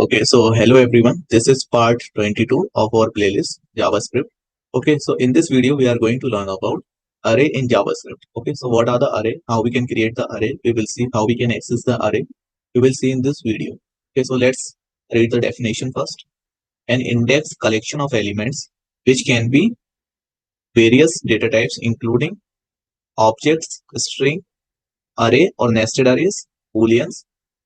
Okay, so hello everyone. This is part 22 of our playlist JavaScript. Okay, so in this video we are going to learn about array in JavaScript. Okay, so what are the array? How we can create the array? We will see how we can access the array. We will see in this video. Okay, so let's read the definition first. An index collection of elements which can be various data types including objects, string, array or nested arrays, booleans,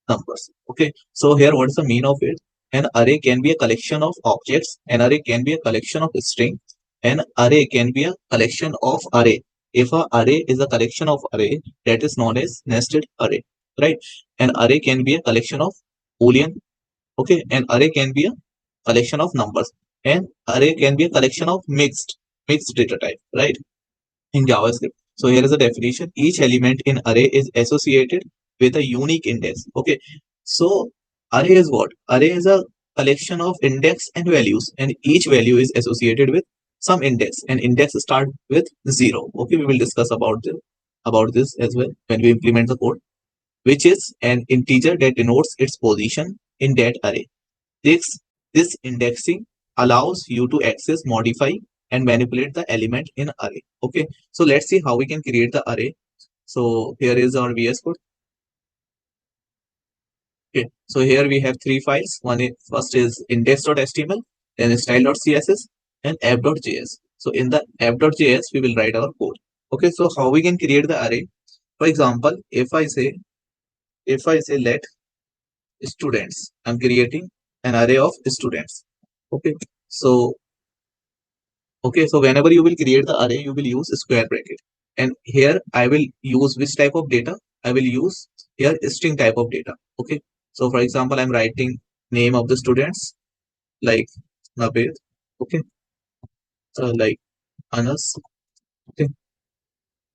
numbers. Okay, so here what is the mean of it? An array can be a collection of objects, an array can be a collection of string, an array can be a collection of array. If a array is a collection of array, that is known as nested array, right? An array can be a collection of boolean. Okay, an array can be a collection of numbers, and array can be a collection of mixed data type, right? In JavaScript. So here is a definition. Each element in array is associated with a unique index. Okay. So array is what? Array is a collection of index and values, and each value is associated with some index, and index start with 0. Okay, we will discuss about this as well when we implement the code, which is an integer that denotes its position in that array. This, this indexing allows you to access, modify, and manipulate the element in array. Okay, so let's see how we can create the array. So here is our VS Code. Okay, so here we have three files. First is index.html, then style.css, and app.js. So in the app.js, we will write our code. Okay, so how we can create the array? For example, if I say let students, I'm creating an array of students. Okay, so whenever you will create the array, you will use a square bracket. And here I will use which type of data? I will use here string type of data. Okay. So for example, I'm writing name of the students like Nabed. Okay. So like Anas. Okay.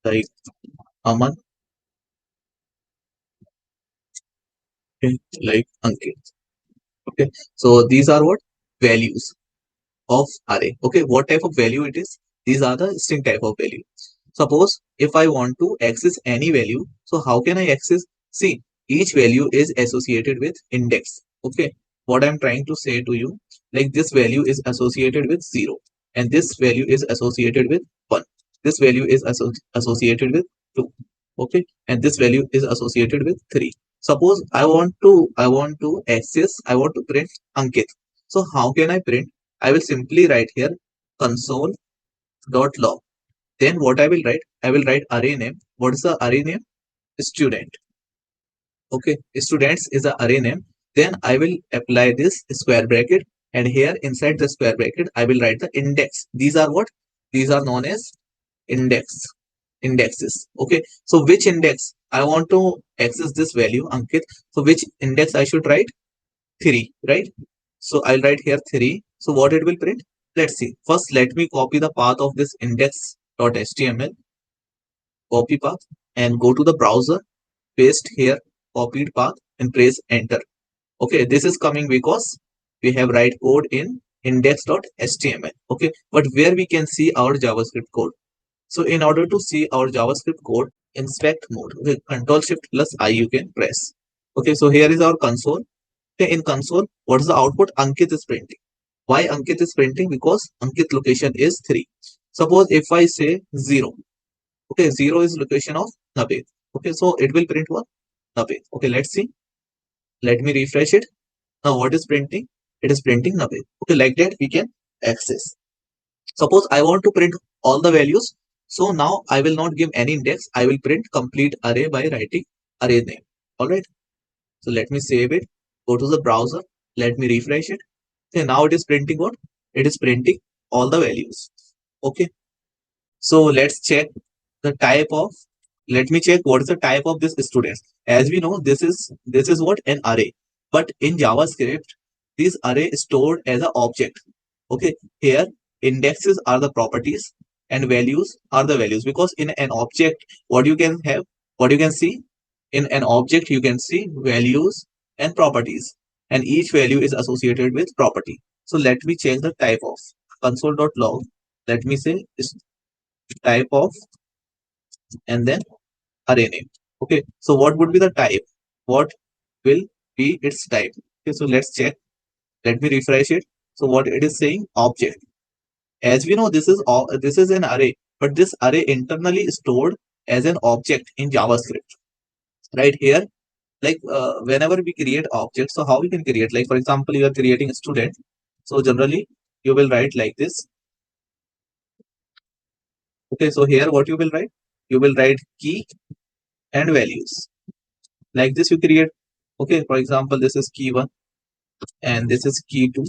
Like Aman. Okay. Like Ankit. Okay. So these are what? Values of array. Okay. What type of value it is? These are the string type of value. Suppose if I want to access any value, so how can I access? See, each value is associated with index. Okay, what I'm trying to say to you, like this value is associated with 0, and this value is associated with 1. This value is associated with 2. Okay, and this value is associated with 3. Suppose I want to print Ankit. So how can I print? I will simply write here console.log. Then what I will write? I will write array name. What is the array name? Student. Okay, students is the array name. Then I will apply this square bracket, and here inside the square bracket I will write the index. These are what? These are known as indexes. Okay, so which index I want to access this value, Ankit? So which index I should write? 3, right? So I'll write here 3. So what it will print? Let's see. First, let me copy the path of this index.html. Copy path and go to the browser, paste here copied path and press enter. Okay, this is coming because we have write code in index.html. Okay, but where we can see our JavaScript code? So in order to see our JavaScript code, inspect mode, okay, Control Shift plus I you can press. Okay, so here is our console. Okay, in console, what is the output? Ankit is printing. Why Ankit is printing? Because Ankit location is 3. Suppose if I say 0, okay, 0 is location of Nabed. Okay, so it will print what? Nabed. Okay, let's see. Let me refresh it. Now what is printing? It is printing Nabed. Okay, like that we can access. Suppose I want to print all the values. So now I will not give any index. I will print complete array by writing array name. Alright. So let me save it. Go to the browser. Let me refresh it. Okay, now it is printing what? It is printing all the values. Okay. So let's check the type of, let me check what is the type of this students. As we know, this is what? An array. But in JavaScript, this array is stored as an object. Okay, here indexes are the properties and values are the values, because in an object, what you can have, what you can see in an object, you can see values and properties, and each value is associated with property. So let me change the type of console.log. Let me say is type of and then array name. Okay, so what would be the type? What will be its type? Okay, so let's check. Let me refresh it. So what it is saying, object. As we know, this is an array, but this array internally is stored as an object in JavaScript. Right here, like whenever we create objects, so how we can create? Like for example, you are creating a student. So generally, you will write like this. Okay, so here what you will write? You will write key and values. Like this you create. Okay, for example, this is key 1 and this is key 2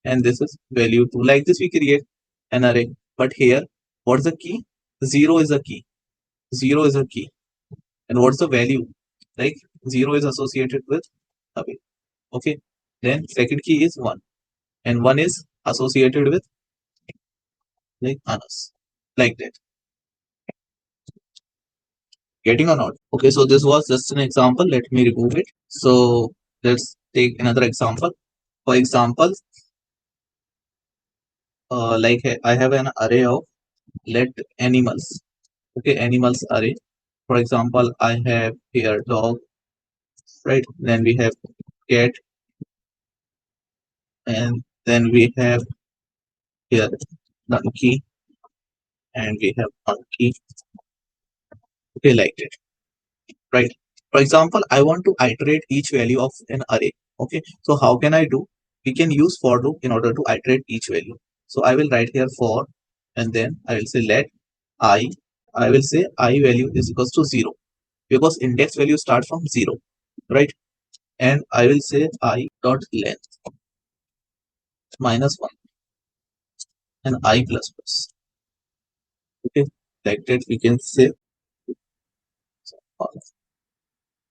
and this is value 2. Like this we create an array. But here, what's the key? 0 is a key. 0 is a key. And what's the value? Like 0 is associated with away. Okay. Then second key is 1. And 1 is associated with like Anas. Like that. Getting or not? Okay, so this was just an example. Let me remove it. So let's take another example. For example, like I have an array of let animals. Okay, animals array. For example, I have here dog, right? Then we have cat, and then we have here donkey, and we have monkey. Okay, like it, right? For example, I want to iterate each value of an array. Okay, so how can I do? We can use for loop in order to iterate each value. So I will write here for, and then I will say let I. I will say I value is equals to 0 because index value start from 0, right? And I will say I dot length minus 1 and I plus plus. Okay, like that we can say.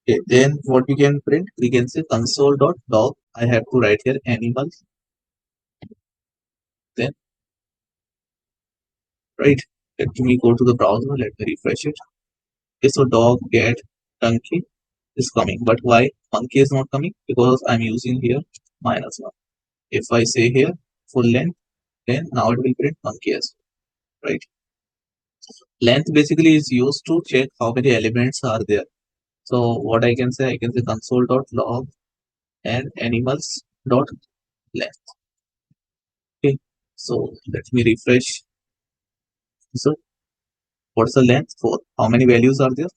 Okay, then what we can print? We can say console dot log. I have to write here animals. Then right. Let me go to the browser. Let me refresh it. Okay, so dog, cat, donkey is coming. But why monkey is not coming? Because I'm using here minus 1. If I say here full length, then now it will print monkey as well, right? Length basically is used to check how many elements are there. So what I can say console dot log and animals dot length. Okay, so let me refresh. So what's the length for? How many values are there?